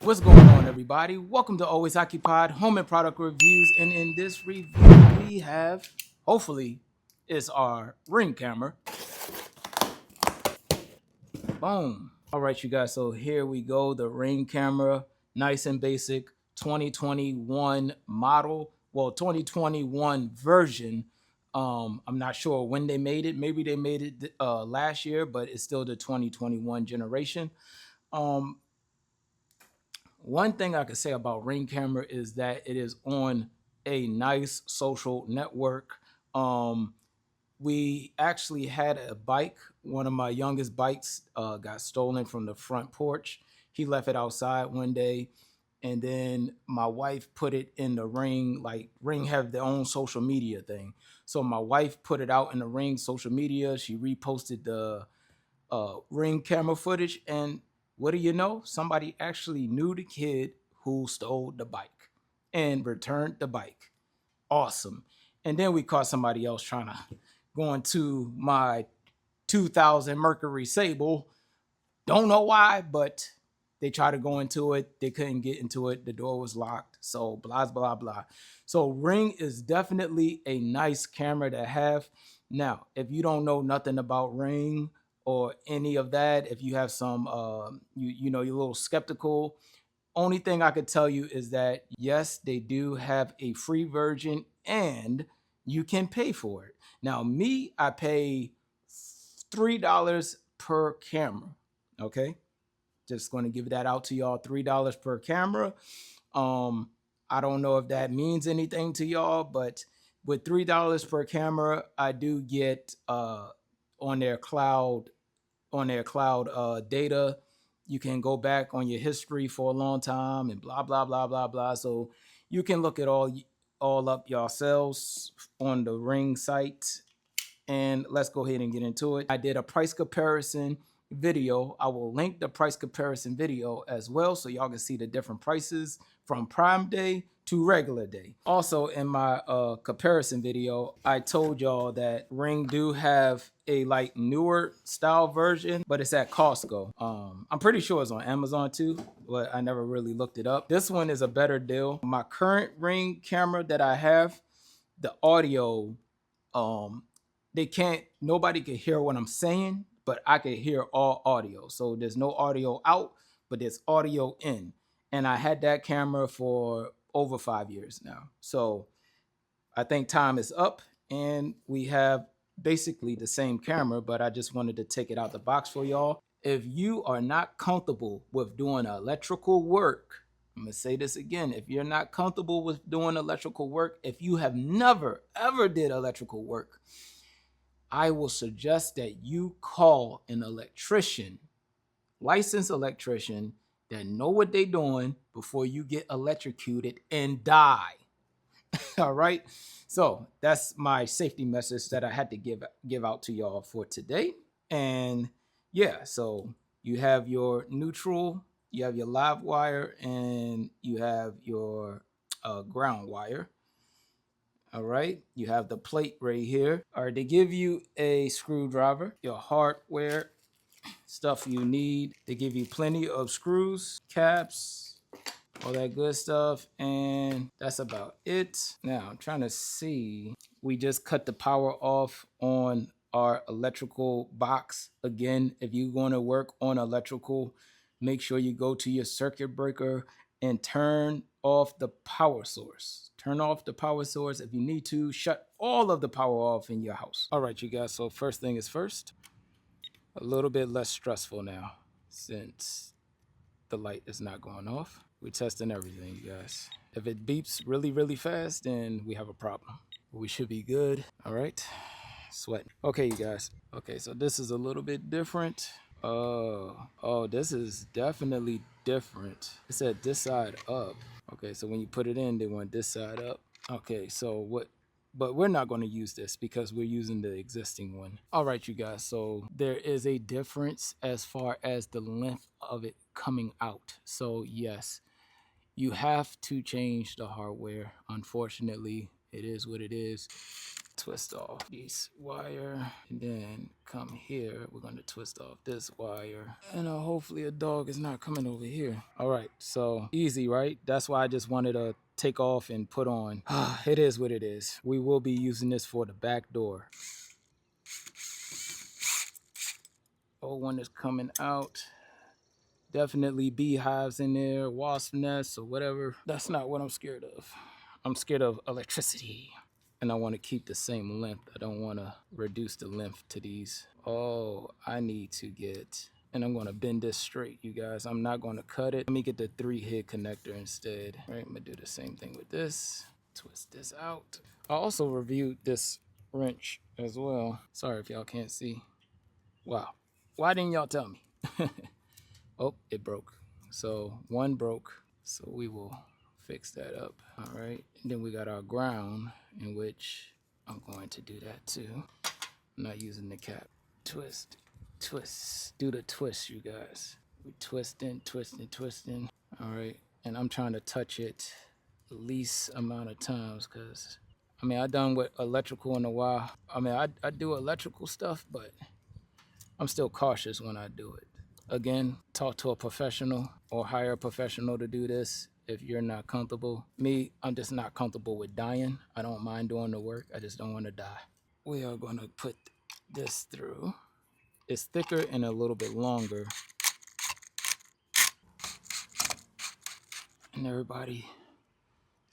What's going on, everybody? Welcome to Always Occupied Home and Product Reviews. And in this review, we have, hopefully, is our Ring camera. Boom. All right, you guys. So here we go. The Ring camera, nice and basic, 2021 model. Well, 2021 version. I'm not sure when they made it. Maybe they made it last year, but it's still the 2021 generation. One thing I could say about Ring camera is that it is on a nice social network. We actually had a bike. One of my youngest bikes got stolen from the front porch. He left it outside one day, and then my wife put it in the Ring. Like, Ring have their own social media thing, so my wife put it out in the Ring social media. She reposted the Ring camera footage, and what do you know? Somebody actually knew the kid who stole the bike and returned the bike. Awesome. And then we caught somebody else trying to go into my 2000 Mercury Sable. Don't know why, but they tried to go into it. They couldn't get into it. The door was locked. So blah, blah, blah. So Ring is definitely a nice camera to have. Now, if you don't know nothing about Ring or any of that, if you have some, you're a little skeptical, only thing I could tell you is that, yes, they do have a free version and you can pay for it. Now, me, I pay $3 per camera. Okay. Just going to give that out to y'all, $3 per camera. I don't know if that means anything to y'all, but with $3 per camera, I do get on their cloud data. You can go back on your history for a long time and blah blah blah blah blah. So you can look it all up yourselves on the Ring site. And let's go ahead and get into it. I did a price comparison video. I will link the price comparison video as well, so y'all can see the different prices from Prime Day to regular day. Also, in my comparison video, I told y'all that Ring do have a like newer style version, but it's at Costco. I'm pretty sure it's on Amazon too, but I never really looked it up. This one is a better deal. My current Ring camera that I have, the audio, nobody can hear what I'm saying, but I can hear all audio. So there's no audio out, but there's audio in. And I had that camera for over 5 years now. So I think time is up and we have basically the same camera, but I just wanted to take it out the box for y'all. If you are not comfortable with doing electrical work, I'm going to say this again. If you're not comfortable with doing electrical work, if you have never, ever did electrical work, I will suggest that you call an electrician, licensed electrician that know what they're doing before you get electrocuted and die. All right. So that's my safety message that I had to give out to y'all for today. And yeah, so you have your neutral, you have your live wire, and you have your ground wire. All right, you have the plate right here. All right, they give you a screwdriver, your hardware stuff you need. They give you plenty of screws, caps, all that good stuff, and that's about it. Now, I'm trying to see. We just cut the power off on our electrical box. Again, if you're going to work on electrical, make sure you go to your circuit breaker and turn off the power source. Turn off the power source. If you need to, shut all of the power off in your house. All right, you guys, so first thing is first. A little bit less stressful now since the light is not going off. We're testing everything, you guys. If it beeps really, really fast, then we have a problem. We should be good. All right, sweating. Okay, you guys. Okay, so this is a little bit different. Oh, this is definitely different. It said this side up. Okay, so when you put it in, they want this side up. Okay, so but we're not going to use this because we're using the existing one. All right, you guys, so there is a difference as far as the length of it coming out. So yes, you have to change the hardware. Unfortunately, it is what it is. twist off this wire, and then come here. We're gonna twist off this wire, and hopefully a dog is not coming over here. All right, so easy, right? That's why I just wanted to take off and put on. It is what it is. We will be using this for the back door. Old one is coming out. Definitely beehives in there, wasp nests or whatever. That's not what I'm scared of. I'm scared of electricity. And I want to keep the same length. I don't want to reduce the length to these. Oh, I need to get, and I'm going to bend this straight, you guys. I'm not going to cut it. Let me get the 3-head connector instead. All right, I'm going to do the same thing with this. Twist this out. I also reviewed this wrench as well. Sorry if y'all can't see. Wow. Why didn't y'all tell me? Oh, it broke. So one broke. So we will fix that up. All right. And then we got our ground, in which I'm going to do that too. I'm not using the cap. Twist, twist. Do the twist, you guys. We're twisting, twisting, twisting. All right. And I'm trying to touch it the least amount of times because, I mean, I've done with electrical in a while. I mean, I do electrical stuff, but I'm still cautious when I do it. Again, talk to a professional or hire a professional to do this if you're not comfortable. Me, I'm just not comfortable with dying. I don't mind doing the work. I just don't want to die. We are going to put this through. It's thicker and a little bit longer. And everybody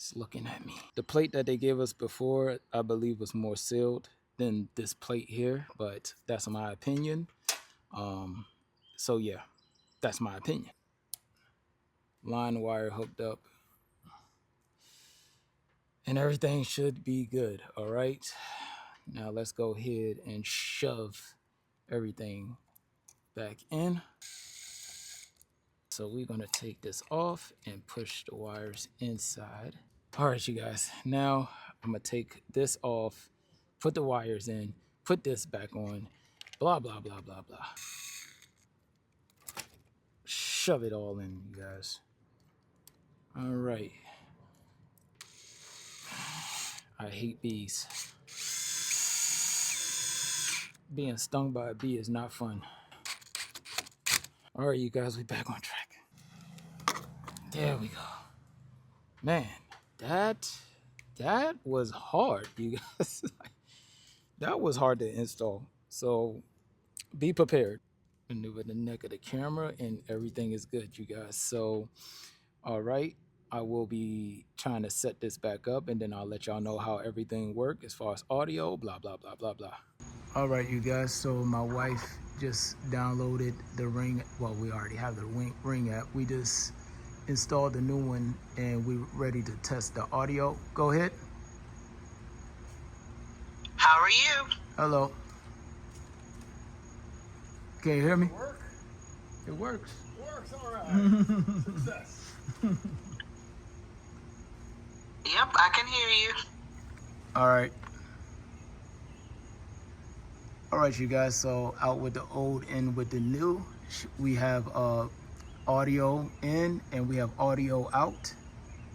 is looking at me. The plate that they gave us before, I believe, was more sealed than this plate here, but that's my opinion. So yeah, that's my opinion. Line wire hooked up. And everything should be good, all right? Now let's go ahead and shove everything back in. So we're gonna take this off and push the wires inside. All right, you guys, now I'm gonna take this off, put the wires in, put this back on, blah, blah, blah, blah, blah. Shove it all in, you guys. All right. I hate bees. Being stung by a bee is not fun. All right, you guys, we back on track. There we go. Man, that was hard, you guys. That was hard to install. So be prepared. Maneuver the neck of the camera and everything is good, you guys. So, all right, I will be trying to set this back up and then I'll let y'all know how everything works as far as audio, blah, blah, blah, blah, blah. All right, you guys, so my wife just downloaded the Ring. Well, we already have the Ring app. We just installed the new one and we're ready to test the audio. Go ahead. How are you? Hello. Can you hear me? Work? It works. Works, all right. Success. Yep, I can hear you. All right. All right, you guys, so out with the old, in with the new. We have audio in and we have audio out.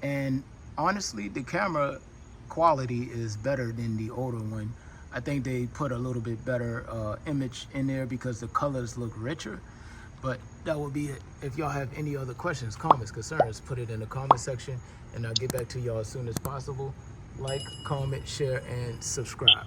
And honestly, the camera quality is better than the older one. I think they put a little bit better image in there because the colors look richer. But that would be it. If y'all have any other questions, comments, concerns, put it in the comment section and I'll get back to y'all as soon as possible. Like, comment, share, and subscribe.